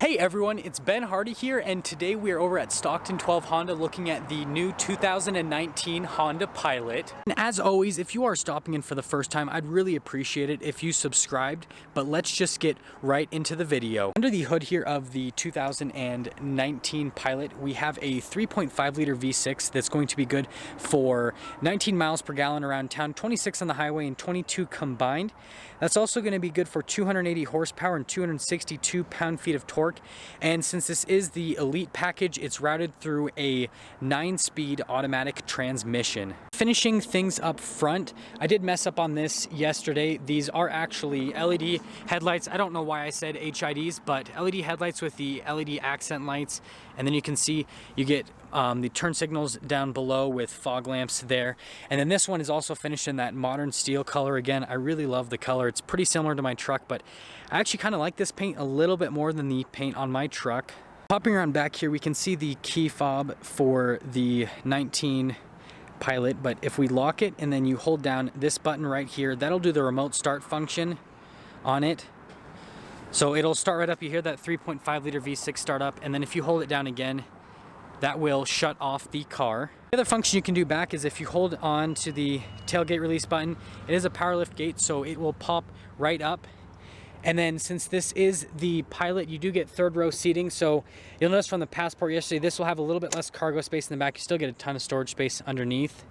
Hey everyone, it's Ben Hardy here, and today we are over at Stockton 12 Honda looking at the new 2019 Honda Pilot. And as always, if you are stopping in for the first time, I'd really appreciate it if you subscribed, but let's just get right into the video. Under the hood here of the 2019 Pilot, we have a 3.5 liter V6 that's going to be good for 19 miles per gallon around town, 26 on the highway and 22 combined. That's also going to be good for 280 horsepower and 262 pound-feet of torque. And since this is the Elite package, it's routed through a 9-speed automatic transmission. Finishing things up front, I did mess up on this yesterday. These are actually LED headlights. I don't know why I said HIDs, but LED headlights with the LED accent lights. And then you can see you get the turn signals down below with fog lamps there. And then this one is also finished in that modern steel color. Again, I really love the color. It's pretty similar to my truck, but I actually kind of like this paint a little bit more than the paint on my truck. Popping around back here, we can see the key fob for the 19 Pilot, but if we lock it and then you hold down this button right here, that'll do the remote start function on it. So it'll start right up. You hear that 3.5 liter V6 start up, and then if you hold it down again, that will shut off the car. The other function you can do back is if you hold on to the tailgate release button, it is a power lift gate, so it will pop right up. And then since this is the Pilot, you do get third row seating. So you'll notice from the Passport yesterday, this will have a little bit less cargo space in the back. You still get a ton of storage space underneath,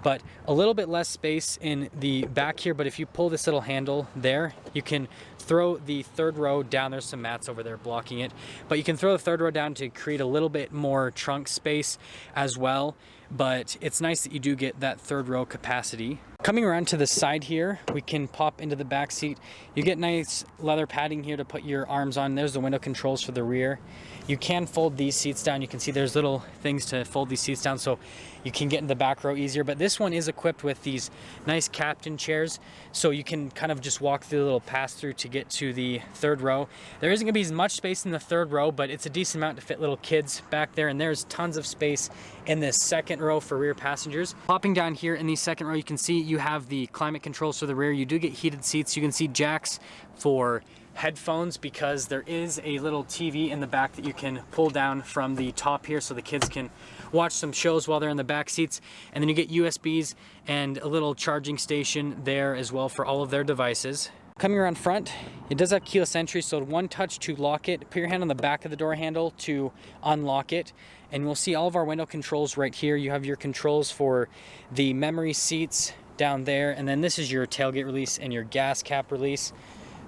but a little bit less space in the back here. But if you pull this little handle there, you can throw the third row down. There's some mats over there blocking it, but you can throw the third row down to create a little bit more trunk space as well. But it's nice that you do get that third row capacity. Coming around to the side here, we can pop into the back seat. You get nice leather padding here to put your arms on. There's the window controls for the rear. You can fold these seats down. You can see there's little things to fold these seats down so you can get in the back row easier. But this one is equipped with these nice captain chairs, so you can kind of just walk through the little pass-through to get to the third row. There isn't gonna be as much space in the third row, but it's a decent amount to fit little kids back there, and there's tons of space in this second row for rear passengers. Popping down here in the second row, you can see you have the climate controls for the rear. You do get heated seats. You can see jacks for headphones because there is a little TV in the back that you can pull down from the top here so the kids can watch some shows while they're in the back seats. And then you get USBs and a little charging station there as well for all of their devices. Coming around front, it does have keyless entry, so one touch to lock it. Put your hand on the back of the door handle to unlock it. And we'll see all of our window controls right here. You have your controls for the memory seats down there, and then this is your tailgate release and your gas cap release.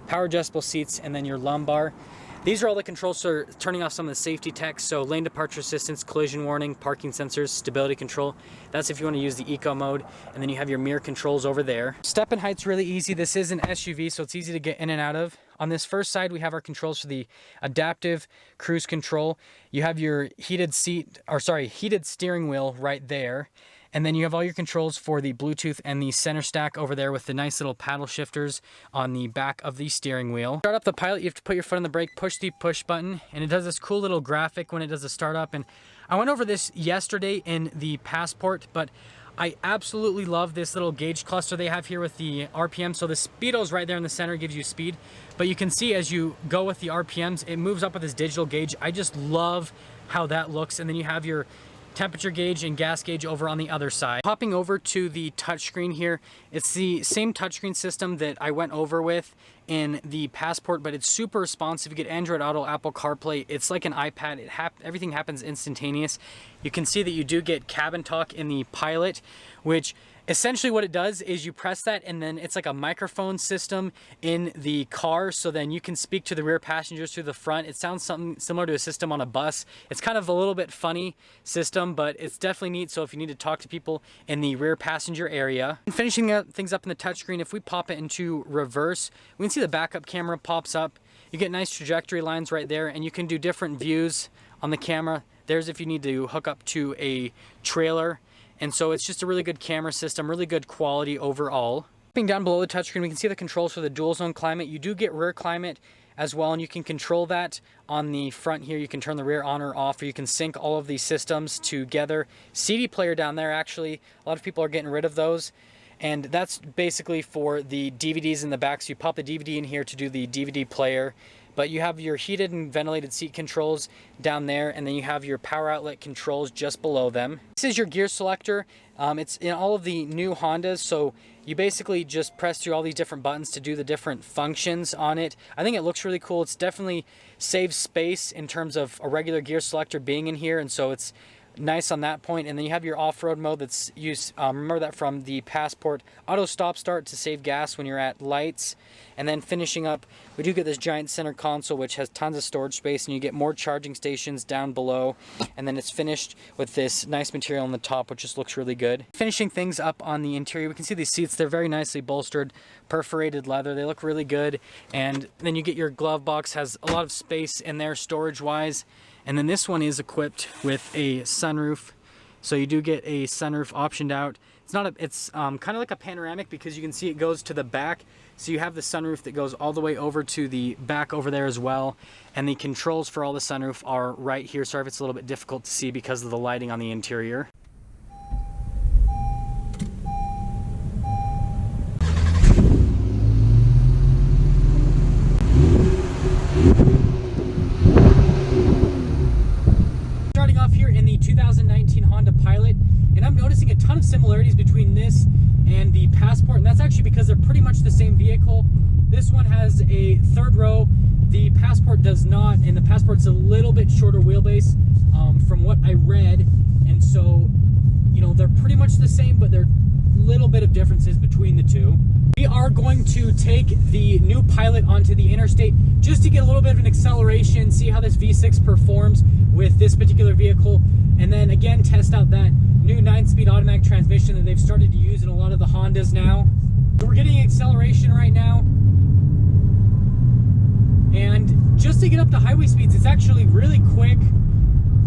Power adjustable seats, and then your lumbar. These are all the controls for turning off some of the safety text, so lane departure assistance, collision warning, parking sensors, stability control. That's if you want to use the eco mode. And then you have your mirror controls over there. Step and height's really easy. This is an SUV, so it's easy to get in and out of. On this first side, we have our controls for the adaptive cruise control. You have your heated steering wheel right there. And then you have all your controls for the Bluetooth and the center stack over there with the nice little paddle shifters on the back of the steering wheel. Start up the Pilot, you have to put your foot on the brake, push the push button, and it does this cool little graphic when it does a startup. And I went over this yesterday in the Passport, but I absolutely love this little gauge cluster they have here with the RPM. So the speedo's right there in the center, gives you speed. But you can see as you go with the RPMs, it moves up with this digital gauge. I just love how that looks. And then you have your temperature gauge and gas gauge over on the other side. Hopping over to the touchscreen here, it's the same touchscreen system that I went over with in the Passport, but it's super responsive. You get Android Auto, Apple CarPlay. It's like an iPad. Everything happens instantaneous. You can see that you do get cabin talk in the Pilot, which essentially what it does is you press that and then it's like a microphone system in the car, so then you can speak to the rear passengers through the front. It sounds something similar to a system on a bus. It's kind of a little bit funny system, but it's definitely neat. So if you need to talk to people in the rear passenger area. And finishing things up in the touchscreen, if we pop it into reverse, we can see the backup camera pops up. You get nice trajectory lines right there, and you can do different views on the camera. There's if you need to hook up to a trailer. And so it's just a really good camera system, really good quality overall. Dropping down below the touchscreen, we can see the controls for the dual zone climate. You do get rear climate as well, and you can control that on the front here. You can turn the rear on or off, or you can sync all of these systems together. CD player down there, actually, a lot of people are getting rid of those. And that's basically for the DVDs in the back. So you pop the DVD in here to do the DVD player. but you have your heated and ventilated seat controls down there, and then you have your power outlet controls just below them. This is your gear selector. It's in all of the new Hondas, so you basically just press through all these different buttons to do the different functions on it. I think it looks really cool. It's definitely saves space in terms of a regular gear selector being in here, and so it's nice on that point. And then you have your off-road mode that's used, remember that from the Passport auto stop start to save gas when you're at lights. And then finishing up, we do get this giant center console which has tons of storage space, and you get more charging stations down below. And then it's finished with this nice material on the top which just looks really good. Finishing things up on the interior, we can see these seats, they're very nicely bolstered, perforated leather, they look really good. And then you get your glove box, has a lot of space in there storage wise. And then this one is equipped with a sunroof, so you do get a sunroof optioned out. It's kind of like a panoramic, because you can see it goes to the back, so you have the sunroof that goes all the way over to the back over there as well. And the controls for all the sunroof are right here. Sorry if it's a little bit difficult to see because of the lighting on the interior. Starting off here in the 2019 Honda Pilot, and I'm noticing a ton of similarities between this and the Passport, and that's actually because they're pretty much the same vehicle. This one has a third row, the Passport does not, and the Passport's a little bit shorter wheelbase from what I read, and so, you know, they're pretty much the same, but there are a little bit of differences between the two. We are going to take the new Pilot onto the interstate just to get a little bit of an acceleration, see how this V6 performs with this particular vehicle, and then again test out that new 9-speed automatic transmission that they've started to use in a lot of the Hondas now. So we're getting acceleration right now, and just to get up to highway speeds, it's actually really quick.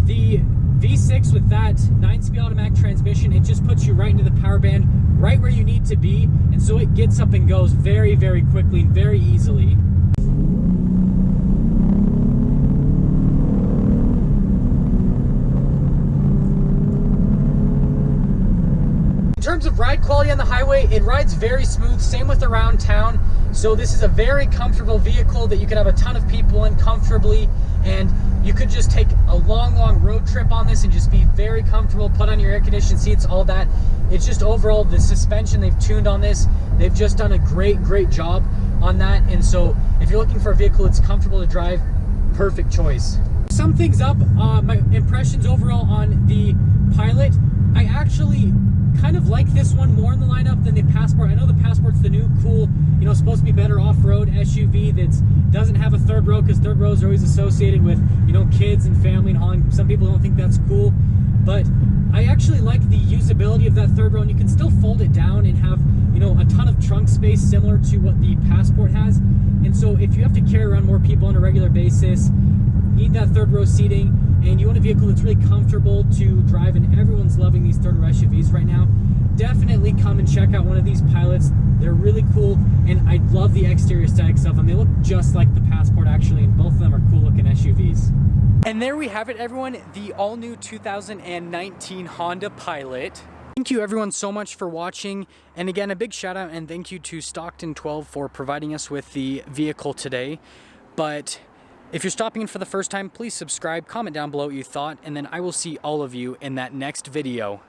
The V6 with that 9-speed automatic transmission, it just puts you right into the power band, right where you need to be, and so it gets up and goes very, very quickly and very easily. In terms of ride quality on the highway, it rides very smooth, same with around town. So this is a very comfortable vehicle that you could have a ton of people in comfortably, and you could just take a long road trip on this and just be very comfortable, put on your air conditioned seats, all that. It's just overall the suspension they've tuned on this, they've just done a great job on that. And so if you're looking for a vehicle that's comfortable to drive, perfect choice. Sum things up, my impressions overall on the Pilot, I actually kind of like this one more in the lineup than the Passport. I know the Passport's the new cool, you know, supposed to be better off-road SUV that doesn't have a third row, because third rows are always associated with, you know, kids and family and hauling. Some people don't think that's cool, but I actually like the usability of that third row, and you can still fold it down and have, you know, a ton of trunk space similar to what the Passport has. And so if you have to carry around more people on a regular basis, need that third row seating, and you want a vehicle that's really comfortable to drive, and everyone's loving these third row SUVs right now, definitely come and check out one of these Pilots. They're really cool, and I love the exterior aesthetics of them. They look just like the Passport actually, and both of them are cool looking SUVs. And there we have it, everyone, the all new 2019 Honda Pilot. Thank you everyone so much for watching, and again a big shout out and thank you to Stockton 12 for providing us with the vehicle today. But if you're stopping in for the first time, please subscribe, comment down below what you thought, and then I will see all of you in that next video.